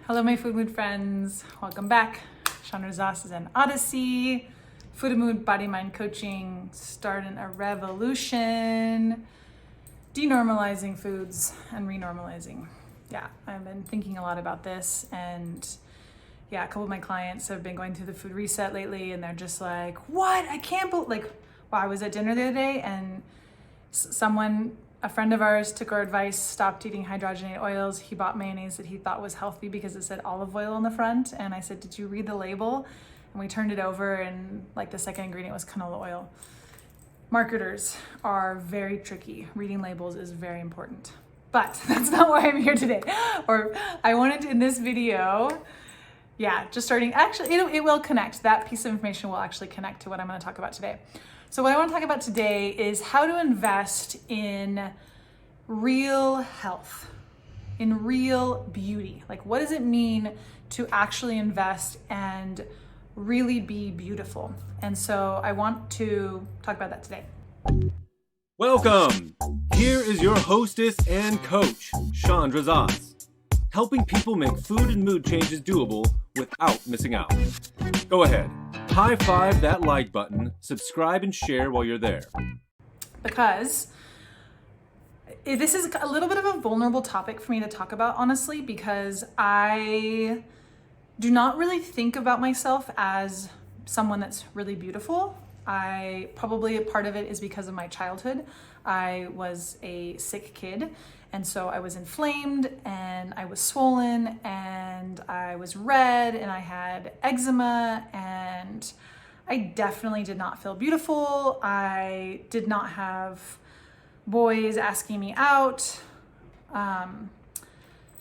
Hello, my Food Mood friends. Welcome back. Chandra is an Odyssey. Food and Mood Body Mind Coaching, starting a revolution, denormalizing foods and renormalizing. Yeah, I've been thinking a lot about this, and yeah, a couple of my clients have been going through the food reset lately, and they're just like, what? I can't believe, like, wow, I was at dinner the other day and a friend of ours took our advice, stopped eating hydrogenated oils. He bought mayonnaise that he thought was healthy because it said olive oil on the front. And I said, did you read the label? And we turned it over, and like the second ingredient was canola oil. Marketers are very tricky. Reading labels is very important. But that's not why I'm here today. Or I wanted to, in this video, just starting, actually, it will connect. That piece of information will actually connect to what I'm going to talk about today. So what I want to talk about today is how to invest in real health, in real beauty. Like, what does it mean to actually invest and really be beautiful? And so I want to talk about that today. Welcome. Here is your hostess and coach, Chandra Zas, helping people make food and mood changes doable without missing out. Go ahead. High five that like button, subscribe and share while you're there. Because this is a little bit of a vulnerable topic for me to talk about, honestly, because I do not really think about myself as someone that's really beautiful. Probably a part of it is because of my childhood. I was a sick kid, and so I was inflamed and I was swollen and I was red and I had eczema, and I definitely did not feel beautiful. I did not have boys asking me out.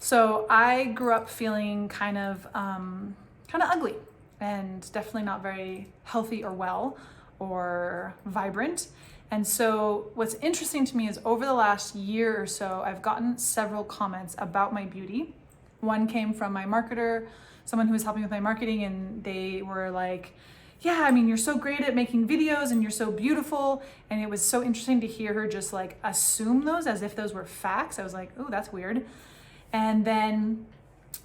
So I grew up feeling kind of ugly and definitely not very healthy or well or vibrant. And so what's interesting to me is over the last year or so, I've gotten several comments about my beauty. One came from my marketer, someone who was helping with my marketing, and they were like, yeah, I mean, you're so great at making videos and you're so beautiful. And it was so interesting to hear her just like assume those as if those were facts. I was like, oh, that's weird. And then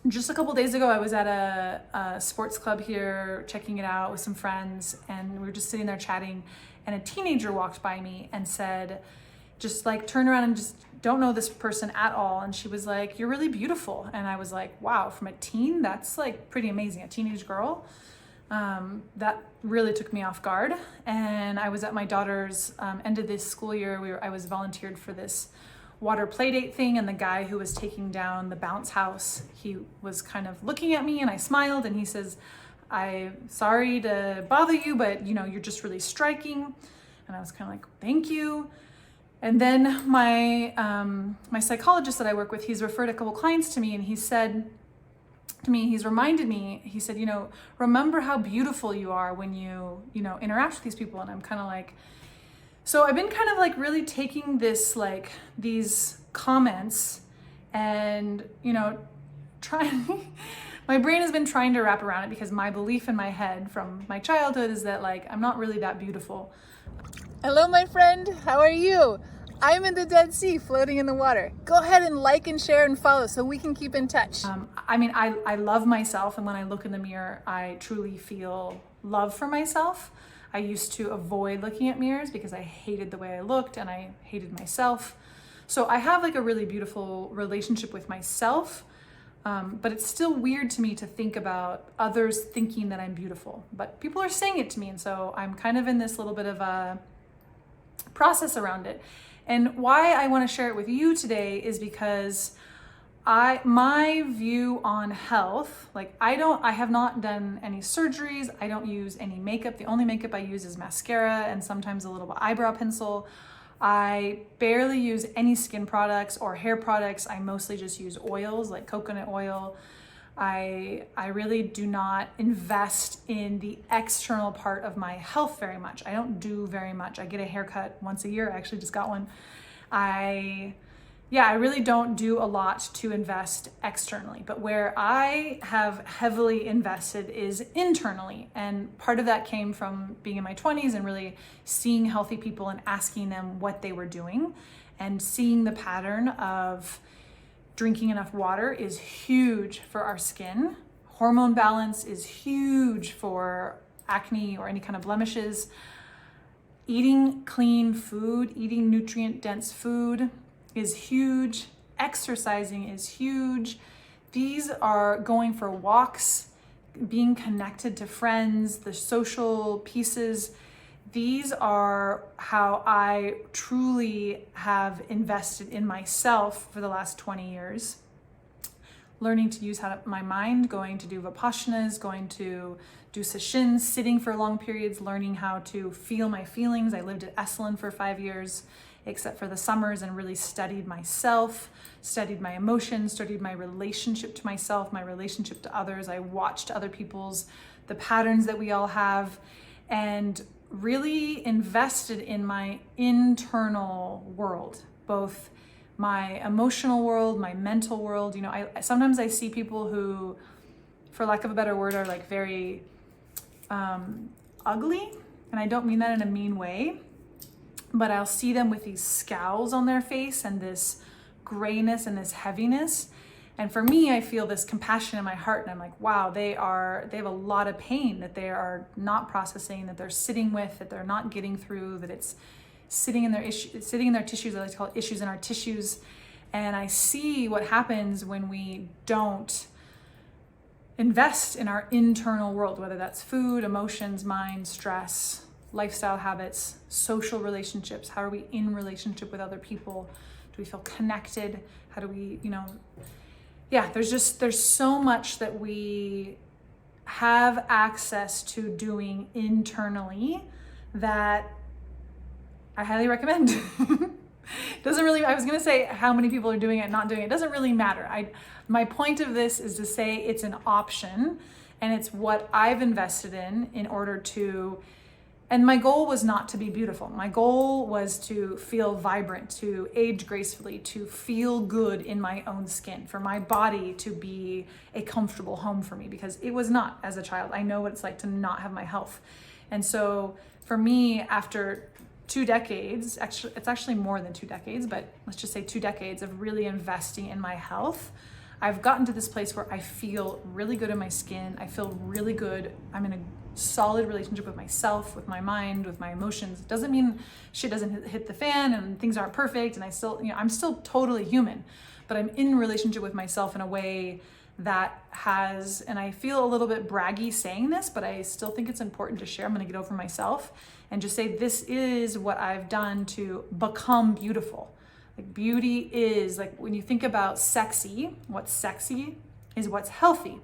just a couple days ago, I was at a sports club here, checking it out with some friends, and we were just sitting there chatting, and a teenager walked by me and said, just like turned around and just don't know this person at all. And she was like, you're really beautiful. And I was like, wow, from a teen, that's like pretty amazing. A teenage girl. That really took me off guard. And I was at my daughter's end of this school year. I was volunteered for this water play date thing, and the guy who was taking down the bounce house, he was kind of looking at me, and I smiled, and he says, I'm sorry to bother you, but you're just really striking. And I was kind of like, thank you. And then my psychologist that I work with, he's referred a couple clients to me, and he said to me, he's reminded me, he said, remember how beautiful you are when you interact with these people. And I'm kind of like, so I've been kind of like really taking this, like these comments and, trying, my brain has been trying to wrap around it, because my belief in my head from my childhood is that like, I'm not really that beautiful. Hello, my friend. How are you? I'm in the Dead Sea, floating in the water. Go ahead and like and share and follow so we can keep in touch. I love myself, and when I look in the mirror, I truly feel love for myself. I used to avoid looking at mirrors because I hated the way I looked and I hated myself. So I have like a really beautiful relationship with myself, but it's still weird to me to think about others thinking that I'm beautiful. But people are saying it to me, and so I'm kind of in this little bit of a process around it. And why I want to share it with you today is because my view on health, like I have not done any surgeries. I don't use any makeup. The only makeup I use is mascara and sometimes a little eyebrow pencil. I barely use any skin products or hair products. I mostly just use oils like coconut oil. I really do not invest in the external part of my health very much. I don't do very much. I get a haircut once a year. I actually just got one. I really don't do a lot to invest externally, but where I have heavily invested is internally. And part of that came from being in my 20s and really seeing healthy people and asking them what they were doing and seeing the pattern of Drinking enough water is huge for our skin. Hormone balance is huge for acne or any kind of blemishes. Eating clean food, eating nutrient-dense food is huge. Exercising is huge. These are going for walks, being connected to friends, the social pieces. These are how I truly have invested in myself for the last 20 years. Learning to use my mind, going to do vipassanas, going to do sesshin, sitting for long periods, learning how to feel my feelings. I lived at Esalen for 5 years, except for the summers, and really studied myself, studied my emotions, studied my relationship to myself, my relationship to others. I watched other people's, the patterns that we all have, and really invested in my internal world, both my emotional world, my mental world. You know, sometimes I see people who, for lack of a better word, are like very ugly, and I don't mean that in a mean way, but I'll see them with these scowls on their face and this grayness and this heaviness. And for me, I feel this compassion in my heart, and I'm like, wow, they have a lot of pain that they are not processing, that they're sitting with, that they're not getting through, that it's sitting in their tissues. I like to call it issues in our tissues. And I see what happens when we don't invest in our internal world, whether that's food, emotions, mind, stress, lifestyle habits, social relationships. How are we in relationship with other people? Do we feel connected? How do we, there's so much that we have access to doing internally that I highly recommend. I was gonna say how many people are doing it, not doing it. It doesn't really matter. My point of this is to say it's an option, and it's what I've invested in order to, and my goal was not to be beautiful. My goal was to feel vibrant, to age gracefully, to feel good in my own skin, for my body to be a comfortable home for me, because it was not as a child. I know what it's like to not have my health. And so for me, after 2 decades, actually, it's actually more than 2 decades, but let's just say 2 decades of really investing in my health, I've gotten to this place where I feel really good in my skin. I feel really good. I'm in a solid relationship with myself, with my mind, with my emotions. It doesn't mean shit doesn't hit the fan and things aren't perfect, and I'm still totally human, but I'm in relationship with myself in a way that has, and I feel a little bit braggy saying this, but I still think it's important to share. I'm going to get over myself and just say, this is what I've done to become beautiful. Like, beauty is, like, when you think about sexy, what's sexy is what's healthy.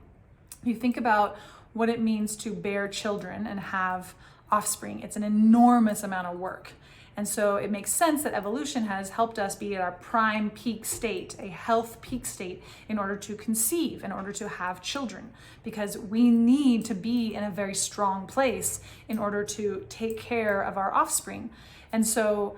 You think about what it means to bear children and have offspring. It's an enormous amount of work. And so it makes sense that evolution has helped us be at our prime peak state, a health peak state, in order to conceive, in order to have children, because we need to be in a very strong place in order to take care of our offspring. And so,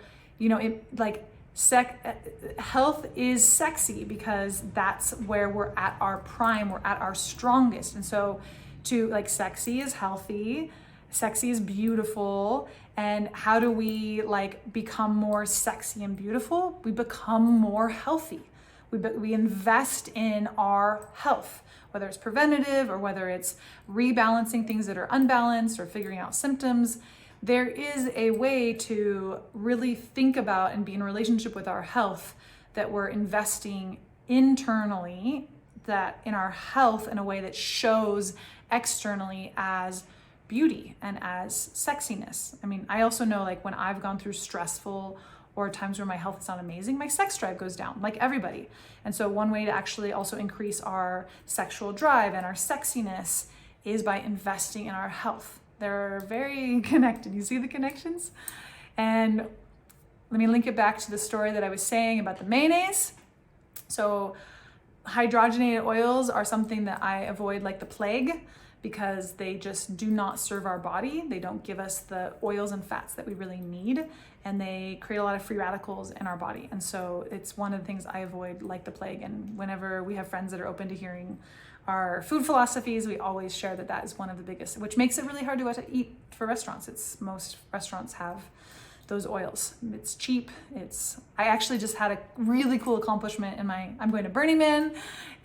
health is sexy because that's where we're at our prime, we're at our strongest. And so sexy is healthy, sexy is beautiful. And how do we become more sexy and beautiful? We become more healthy. We invest in our health, whether it's preventative or whether it's rebalancing things that are unbalanced or figuring out symptoms. There is a way to really think about and be in relationship with our health, that we're investing internally, that in our health in a way that shows externally as beauty and as sexiness. I mean, I also know, when I've gone through stressful or times where my health is not amazing, my sex drive goes down, like everybody. And so one way to actually also increase our sexual drive and our sexiness is by investing in our health. They're very connected. You see the connections? And let me link it back to the story that I was saying about the mayonnaise. So hydrogenated oils are something that I avoid like the plague, because they just do not serve our body. They don't give us the oils and fats that we really need, and they create a lot of free radicals in our body. And so it's one of the things I avoid like the plague. And whenever we have friends that are open to hearing our food philosophies, we always share that is one of the biggest, which makes it really hard to eat for restaurants. Most restaurants have those oils. It's cheap. I actually just had a really cool accomplishment I'm going to Burning Man,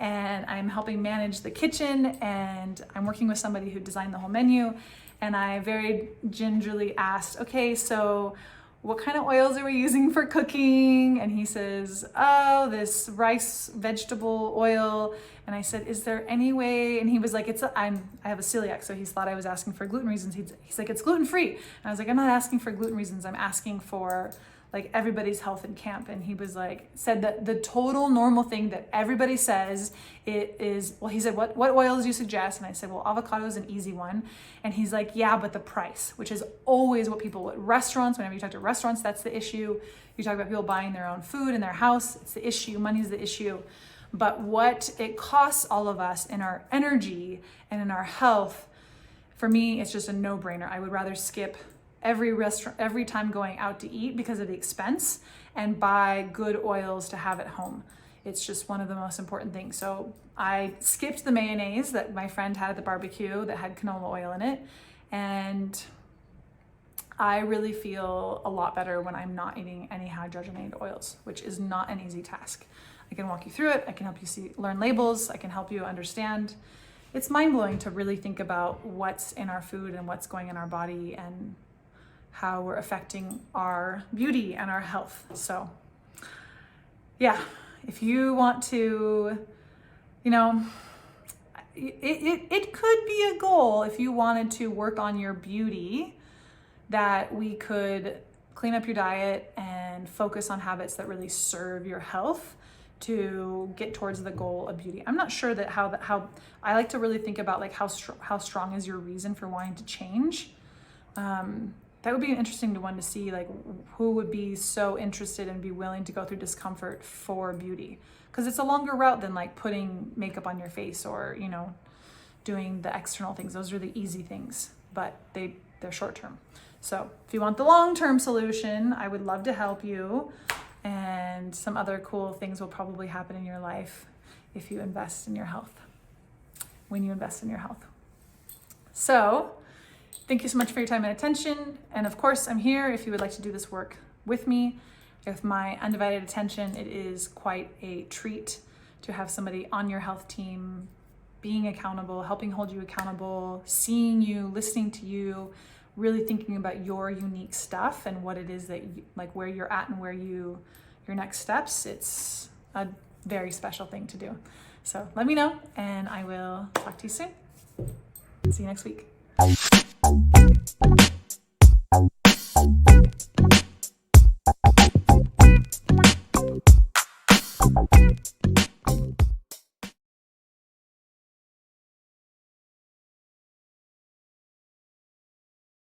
and I'm helping manage the kitchen, and I'm working with somebody who designed the whole menu. And I very gingerly asked, okay, so what kind of oils are we using for cooking? And he says, oh, this rice vegetable oil. And I said, is there any way? And he was like, I have a celiac, so he thought I was asking for gluten reasons. He's like, it's gluten-free. And I was like, I'm not asking for gluten reasons. I'm asking for like everybody's health in camp. And he was like, said that the total normal thing that everybody says it is, well, he said, what oils do you suggest? And I said, well, avocado is an easy one. And he's like, yeah, but the price, which is always what people at restaurants, whenever you talk to restaurants, that's the issue. You talk about people buying their own food in their house, it's the issue, money's the issue. But what it costs all of us in our energy and in our health, for me, it's just a no-brainer. I would rather skip every time going out to eat because of the expense and buy good oils to have at home. It's just one of the most important things. So I skipped the mayonnaise that my friend had at the barbecue that had canola oil in it. And I really feel a lot better when I'm not eating any hydrogenated oils, which is not an easy task. I can walk you through it. I can help you learn labels. I can help you understand. It's mind-blowing to really think about what's in our food and what's going in our body and how we're affecting our beauty and our health. So yeah, if you want to, it could be a goal if you wanted to work on your beauty, that we could clean up your diet and focus on habits that really serve your health to get towards the goal of beauty. I'm not sure that how I like to really think about like how strong is your reason for wanting to change. That would be an interesting one to see, like who would be so interested and be willing to go through discomfort for beauty, because it's a longer route than like putting makeup on your face or doing the external things. Those are the easy things, but they're short term. So if you want the long-term solution, I would love to help you, and some other cool things will probably happen in your life if you invest in your health, when you invest in your health. So thank you so much for your time and attention. And of course, I'm here if you would like to do this work with me. With my undivided attention, it is quite a treat to have somebody on your health team being accountable, helping hold you accountable, seeing you, listening to you, really thinking about your unique stuff and what it is that like where you're at and where your next steps. It's a very special thing to do. So let me know, and I will talk to you soon. See you next week.